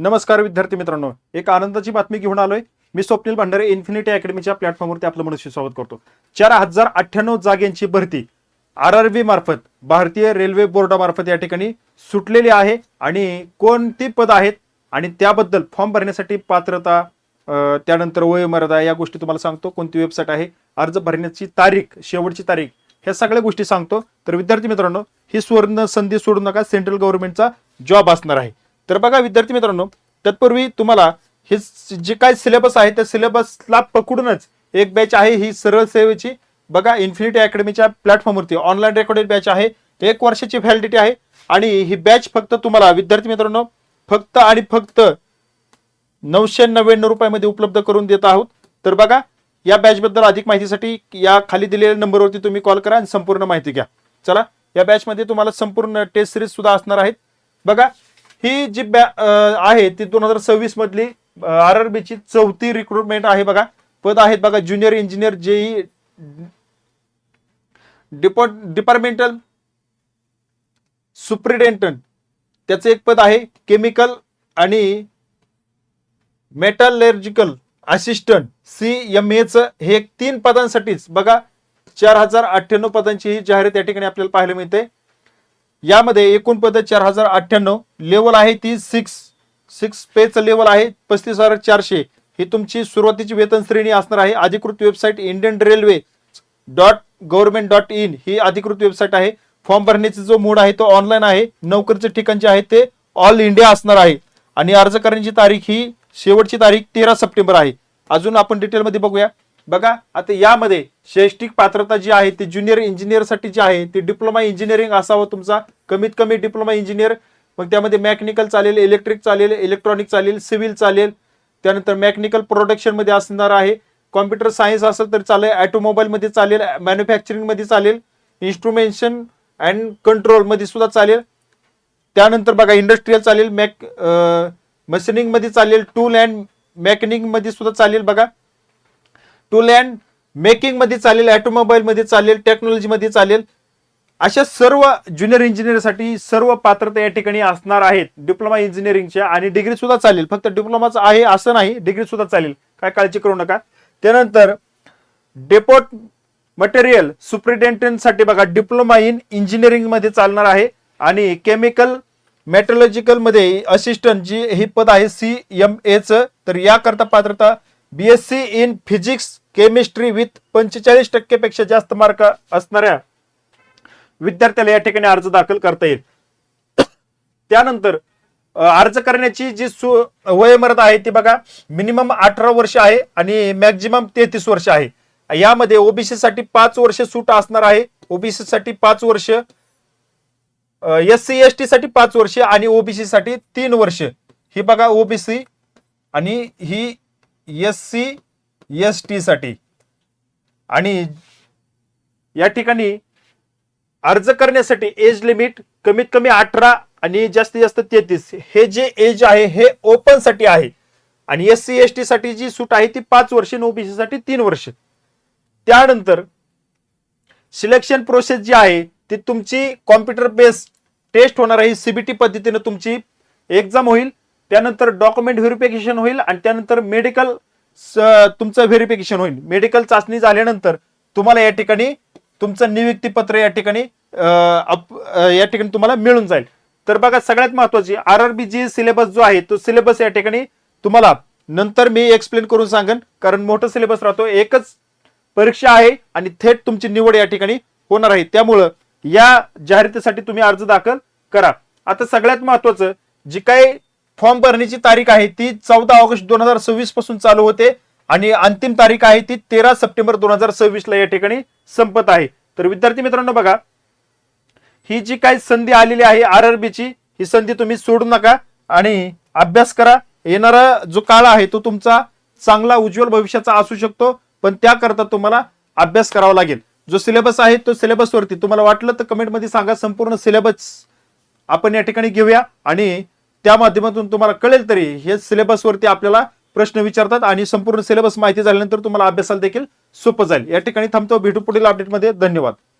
नमस्कार विद्यार्थी मित्रांनो, एक आनंदाची बातमी घेऊन आलोय. मी स्वप्नील भंडारे इन्फिनिटी अकॅडमीच्या प्लॅटफॉर्मवरती आपलं मनस्वी स्वागत करतो. 4098 जागांची भरती RRB मार्फत, भारतीय रेल्वे बोर्डामार्फत या ठिकाणी सुटलेली आहे. आणि कोणती पद आहेत आणि त्याबद्दल फॉर्म भरण्यासाठी पात्रता, त्यानंतर वयोमर्यादा, या गोष्टी तुम्हाला सांगतो. कोणती वेबसाईट आहे, अर्ज भरण्याची तारीख, शेवटची तारीख, ह्या सगळ्या गोष्टी सांगतो. तर विद्यार्थी मित्रांनो, ही सुवर्ण संधी सोडू नका. सेंट्रल गव्हर्नमेंटचा जॉब असणार आहे. तर बघा विद्यार्थी मित्रांनो, तत्पूर्वी तुम्हाला हे जे काय सिलेबस आहे त्या सिलेबसला पकडूनच एक बॅच आहे, ही सरळ सेवेची. बघा, इन्फिनिटी अकॅडमीच्या प्लॅटफॉर्मवरती ऑनलाईन रेकॉर्डेड बॅच आहे. 1 वर्षाची व्हॅलिडिटी आहे. आणि ही बॅच फक्त तुम्हाला विद्यार्थी मित्रांनो फक्त आणि फक्त 999 रुपयामध्ये उपलब्ध करून देत आहोत. तर बघा, या बॅच बद्दल अधिक माहितीसाठी या खाली दिलेल्या नंबरवरती तुम्ही कॉल करा आणि संपूर्ण माहिती घ्या. चला, या बॅच मध्ये तुम्हाला संपूर्ण टेस्ट सिरीज सुद्धा असणार आहेत. बघा, ही जी आहे ती 2026 मधली RRB ची 4थी रिक्रुटमेंट आहे. बघा, पद आहेत बघा, junior engineer JE departmental superintendent, त्याचं एक पद आहे. केमिकल आणि मेटलर्जिकल असिस्टंट CMA चं हे 3 पदांसाठीच बघा 4098 पदांची ही जाहिरात या ठिकाणी आपल्याला पाहायला मिळते. यामध्ये एकूण पद 4098. लेवल आहे ती 6 पेचं लेवल आहे. 35,400 ही तुमची सुरुवातीची वेतन श्रेणी असणार आहे. अधिकृत वेबसाईट indianrailway.government.in ही अधिकृत वेबसाईट आहे. फॉर्म भरण्याचा जो मोड आहे तो ऑनलाईन आहे. नोकरीचे ठिकाण जे आहे ते ऑल इंडिया असणार आहे. आणि अर्ज करण्याची तारीख ही शेवटची तारीख 13 सप्टेंबर आहे. अजून आपण डिटेलमध्ये बघूया. बघा, आता यामध्ये शैक्षणिक पात्रता जी आहे ती ज्युनियर इंजिनियर साठी जी आहे ती डिप्लोमा इंजिनिअरिंग असावं तुमचा, कमीत कमी डिप्लोमा इंजिनियर. मग त्यामध्ये मेकॅनिकल चालेल, इलेक्ट्रिक चालेल, इलेक्ट्रॉनिक चालेल, सिव्हिल चालेल. त्यानंतर मेकॅनिकल प्रोडक्शन मध्ये असणार आहे. कॉम्प्युटर सायन्स असेल तर चालेल, ऑटोमोबाईल मध्ये चालेल, मॅन्युफॅक्चरिंग मध्ये चालेल, इन्स्ट्रुमेंटेशन अँड कंट्रोल मध्ये सुद्धा चालेल. त्यानंतर बघा, इंडस्ट्रियल चालेल, मशीनिंग मध्ये चालेल, टूल अँड मेकॅनिक मध्ये सुद्धा चालेल. बघा, टूल अँड मेकिंग मध्ये चालेल, ऑटोमोबाईल मध्ये चालेल, टेक्नॉलॉजी मध्ये चालेल. अशा सर्व ज्युनियर इंजिनियर साठी सर्व पात्रता या ठिकाणी असणार आहेत डिप्लोमा इंजिनिअरिंगच्या. आणि डिग्री सुद्धा चालेल, फक्त डिप्लोमाच आहे असं नाही, डिग्री सुद्धा चालेल, काय काळजी करू नका. त्यानंतर डेपोट मटेरियल सुप्रिटेंडंट साठी बघा डिप्लोमा इन इंजिनिअरिंग मध्ये चालणार आहे. आणि केमिकल मेटलॉजिकल मध्ये असिस्टंट जी हे पद आहे CMA चं. तर याकरता पात्रता BSc in physics chemistry with 45% पेक्षा जास्त मार्क असणाऱ्या विद्यार्थ्याला या ठिकाणी अर्ज दाखल करता येईल. त्यानंतर अर्ज करण्याची जी वयोमर्यादा आहे ती बघा, मिनिमम 18 वर्ष आहे आणि मॅक्झिमम 33 वर्ष आहे. यामध्ये ओबीसी साठी 5 वर्ष सूट असणार आहे. ओबीसी साठी 5 वर्ष, SC ST साठी 5 वर्ष आणि ओबीसी साठी 3 वर्ष. ही बघा ओबीसी आणि ही SC ST साठी. आणि या ठिकाणी अर्ज करण्यासाठी एज लिमिट कमीत कमी 18 आणि जास्तीत जास्त 33 हे जे एज आहे हे ओपन साठी आहे. आणि SC ST साठी जी सूट आहे ती 5 वर्ष आणि ओबीसी साठी 3 वर्ष. त्यानंतर सिलेक्शन प्रोसेस जी आहे ती तुमची कॉम्प्युटर बेस्ड टेस्ट होणार आहे. CBT पद्धतीने तुमची एक्झाम होईल. त्यानंतर डॉक्युमेंट व्हेरिफिकेशन होईल आणि त्यानंतर मेडिकल तुमचं व्हेरिफिकेशन होईल. मेडिकल चाचणी झाल्यानंतर तुम्हाला या ठिकाणी तुमचं नियुक्तीपत्र या ठिकाणी तुम्हाला मिळून जाईल. तर बघा, सगळ्यात महत्वाची RRB जी सिलेबस जो आहे तो सिलेबस या ठिकाणी तुम्हाला नंतर मी एक्सप्लेन करून सांगेन, कारण मोठा सिलेबस राहतो. एकच परीक्षा आहे आणि थेट तुमची निवड या ठिकाणी होणार आहे. त्यामुळं या जाहिरातीसाठी तुम्ही अर्ज दाखल करा. आता सगळ्यात महत्वाचं, जी काही फॉर्म भरण्याची तारीख आहे ती 14 ऑगस्ट 2026 पासून चालू होते आणि अंतिम तारीख आहे ती 13 सप्टेंबर 2026 ला या ठिकाणी संपत आहे. तर विद्यार्थी मित्रांनो बघा, ही जी काही संधी आलेली आहे RRB ची, ही संधी तुम्ही सोडू नका आणि अभ्यास करा. येणारा जो काळ आहे तो तुमचा चांगला उज्ज्वल भविष्याचा असू शकतो, पण त्याकरता तुम्हाला अभ्यास करावा लागेल. जो सिलेबस आहे तो सिलेबस वरती तुम्हाला वाटलं तर कमेंट मध्ये सांगा. संपूर्ण सिलेबस आपण या ठिकाणी घेऊया आणि त्या माध्यमातून तुम्हाला कळेल तरी हे सिलेबस वरती आपल्याला प्रश्न विचारतात आणि संपूर्ण सिलेबस माहिती झाल्यानंतर तुम्हाला अभ्यासाला देखील सोपं जाईल. या ठिकाणी थांबतो, भेटू पुढील अपडेटमध्ये. धन्यवाद.